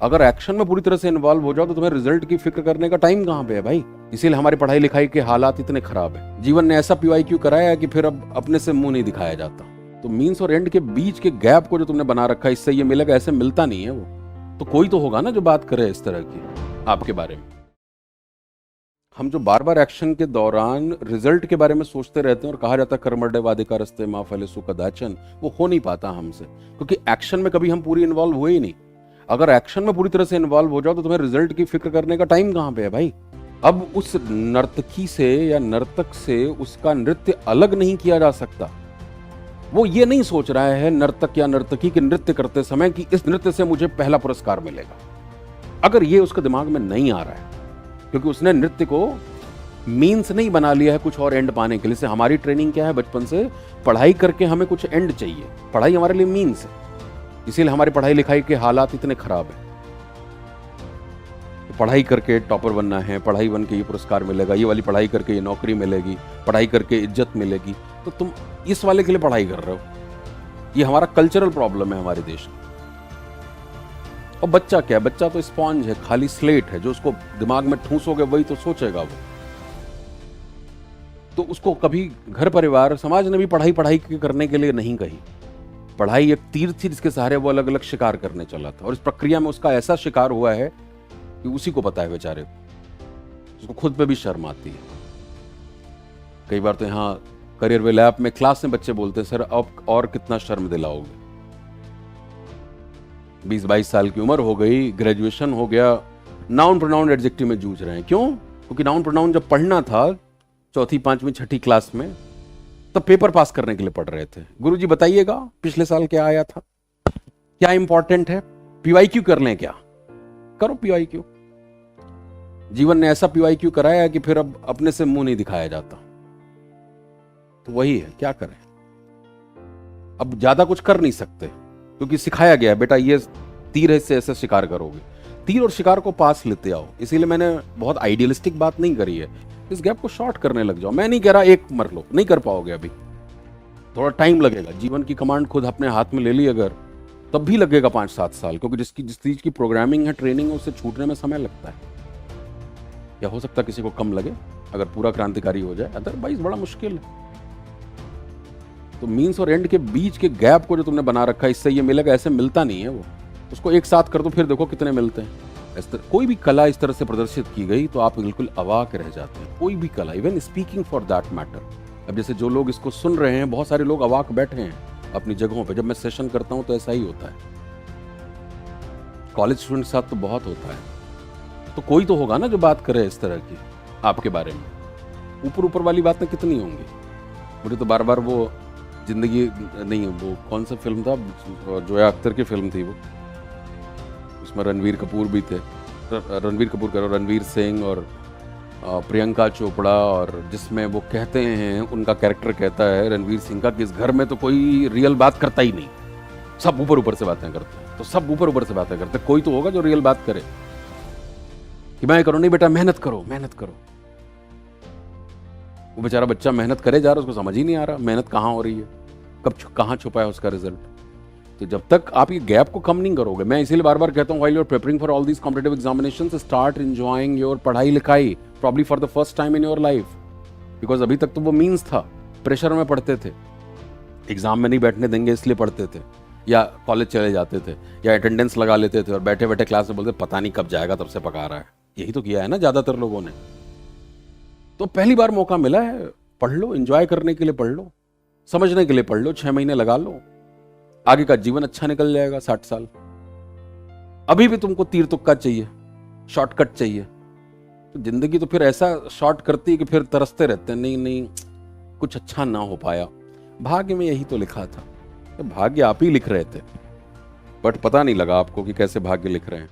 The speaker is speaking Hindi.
अगर एक्शन में पूरी तरह से इन्वॉल्व हो जाओ तो तुम्हें रिजल्ट की फिक्र करने का टाइम कहाँ पे है भाई। इसीलिए हमारी पढ़ाई लिखाई के हालात इतने खराब है। जीवन ने ऐसा PYQ कराया है कि फिर अब अपने से मुंह नहीं दिखाया जाता। तो मीन्स और एंड के बीच के गैप को जो तुमने बना रखा है, इससे ये मिलेगा, ऐसे मिलता नहीं है वो। तो कोई तो होगा ना जो बात करे इस तरह की आपके बारे में। हम जो बार बार एक्शन के दौरान रिजल्ट के बारे में सोचते रहते हैं और कहा जाता है कर्मण्य वाधिका रस्ते मां फलेषु कदाचन, वो हो नहीं पाता हमसे, क्योंकि एक्शन में कभी हम पूरी इन्वॉल्व हुए ही नहीं। अगर एक्शन में पूरी तरह से इन्वॉल्व हो जाओ तो तुम्हें रिजल्ट की फिक्र करने का टाइम कहाँ पे है भाई। अब उस नर्तकी से या नर्तक से उसका नृत्य अलग नहीं किया जा सकता। वो ये नहीं सोच रहा है नर्तक या नर्तकी के नृत्य करते समय कि इस नृत्य से मुझे पहला पुरस्कार मिलेगा। अगर ये उसके दिमाग में नहीं आ रहा है, क्योंकि उसने नृत्य को मीन्स नहीं बना लिया है कुछ और एंड पाने के लिए। से हमारी ट्रेनिंग क्या है बचपन से, पढ़ाई करके हमें कुछ एंड चाहिए, पढ़ाई हमारे लिए मीन्स है। इसीलिए हमारी पढ़ाई लिखाई के हालात इतने खराब है। तो पढ़ाई करके टॉपर बनना है, पढ़ाई बन के ये पुरस्कार मिलेगा, ये वाली पढ़ाई करके ये नौकरी मिलेगी, पढ़ाई करके इज्जत मिलेगी। तो तुम इस वाले के लिए पढ़ाई कर रहे हो। ये हमारा कल्चरल प्रॉब्लम है हमारे देश में। और बच्चा क्या है, बच्चा तो स्पॉन्ज है, खाली स्लेट है, जो उसको दिमाग में ठूसोगे वही तो सोचेगा वो। तो उसको कभी घर परिवार समाज ने भी पढ़ाई करने के लिए नहीं कही। पढ़ाई एक तीर थी जिसके सहारे वो अलग अलग शिकार करने चला था, और इस प्रक्रिया में उसका ऐसा शिकार हुआ है कि उसी को पता है बेचारे को। उसको खुद पे भी शर्म आती है। कई बार तो यहाँ करियर वे लैब में क्लास में बच्चे बोलते हैं, सर अब और कितना शर्म दिलाओगे। 20-22 साल की उम्र हो गई, ग्रेजुएशन हो गया, नाउन प्रोनाउन एडजेक्टिव में जूझ रहे हैं। क्यों? क्योंकि नाउन प्रोनाउन जब पढ़ना था 4th 5वीं 6ठी क्लास में, तब पेपर पास करने के लिए पढ़ रहे थे। गुरुजी बताइएगा पिछले साल क्या आया था, क्या इंपॉर्टेंट है, PYQ कर लें क्या? करो PYQ। जीवन ने ऐसा PYQ कराया है कि फिर अब अपने से मुंह नहीं दिखाया जाता। तो वही है, क्या करें। अब ज्यादा कुछ कर नहीं सकते, क्योंकि सिखाया गया है बेटा ये तीर है, इससे ऐसे शिकार करोगे। तीर और शिकार को पास लेते आओ। इसीलिए मैंने बहुत आइडियलिस्टिक बात नहीं करी है। इस गैप को शॉर्ट करने लग जाओ। मैं नहीं कह रहा एक मर लो, नहीं कर पाओगे, अभी थोड़ा टाइम लगेगा। जीवन की कमांड खुद अपने हाथ में ले ली अगर, तब भी लगेगा 5-7 साल, क्योंकि जिस चीज की प्रोग्रामिंग है, ट्रेनिंग है, उससे छूटने में समय लगता है। या हो सकता है किसी को कम लगे अगर पूरा क्रांतिकारी हो जाए, अदरवाइज बड़ा मुश्किल है। तो मीन्स और एंड के बीच के गैप को जो तुमने बना रखा है, इससे ये मिलेगा, ऐसे मिलता नहीं है वो। उसको एक साथ कर दो, फिर देखो कितने मिलते हैं। कोई भी कला इस तरह से प्रदर्शित की गई तो आप बिल्कुल अवाक रह जाते हैं। कोई भी कला, even speaking for that matter. अब जैसे जो लोग इसको सुन रहे हैं, बहुत सारे लोग अवाक बैठे हैं अपनी जगहों पे। जब मैं सेशन करता हूं तो ऐसा ही होता है। कॉलेज स्टूडेंट के साथ तो बहुत होता है। तो कोई तो होगा ना जो बात करे इस तरह की आपके बारे में। ऊपर ऊपर वाली बातें कितनी होंगी। मुझे तो बार बार वो जिंदगी नहीं, वो कौन सा फिल्म था, जोया अख्तर की फिल्म थी वो, उसमें रणवीर कपूर भी थे। रणवीर कपूर करो, रणवीर सिंह और प्रियंका चोपड़ा, और जिसमें वो कहते हैं, उनका कैरेक्टर कहता है रणवीर सिंह का, कि इस घर में तो कोई रियल बात करता ही नहीं, सब ऊपर ऊपर से बातें करते हैं। तो सब ऊपर ऊपर से बातें करते हैं, कोई तो होगा जो रियल बात करे कि मैं करो। नहीं बेटा मेहनत करो, मेहनत करो। वो बेचारा बच्चा मेहनत करे जा रहा है, उसको समझ ही नहीं आ रहा मेहनत कहाँ हो रही है, कब कहाँ छुपा है उसका रिजल्ट। तो जब तक आप ये गैप को कम नहीं करोगे, मैं इसीलिए बार बार कहता हूँ, while you are preparing for all these competitive examinations, start enjoying your पढ़ाई लिखाई, probably for the first time in your life. Because अभी तक तो वो मीन्स था, प्रेशर में पढ़ते थे, एग्जाम में नहीं बैठने देंगे इसलिए पढ़ते थे, या कॉलेज चले जाते थे, या अटेंडेंस लगा लेते थे और बैठे बैठे क्लास में बोलते पता नहीं कब जाएगा, तब से पका रहा है। यही तो किया है ना ज्यादातर लोगों ने। तो पहली बार मौका मिला है, पढ़ लो, एंजॉय करने के लिए पढ़ लो, समझने के लिए पढ़ लो, 6 महीने लगा लो, आगे का जीवन अच्छा निकल जाएगा 60 साल। अभी भी तुमको तीर तुक्का चाहिए, शॉर्टकट चाहिए, तो जिंदगी तो फिर ऐसा शॉर्ट करती है कि फिर तरसते रहते हैं, नहीं नहीं कुछ अच्छा ना हो पाया। भाग्य में यही तो लिखा था, तो भाग्य आप ही लिख रहे थे, बट पता नहीं लगा आपको कि कैसे भाग्य लिख रहे हैं।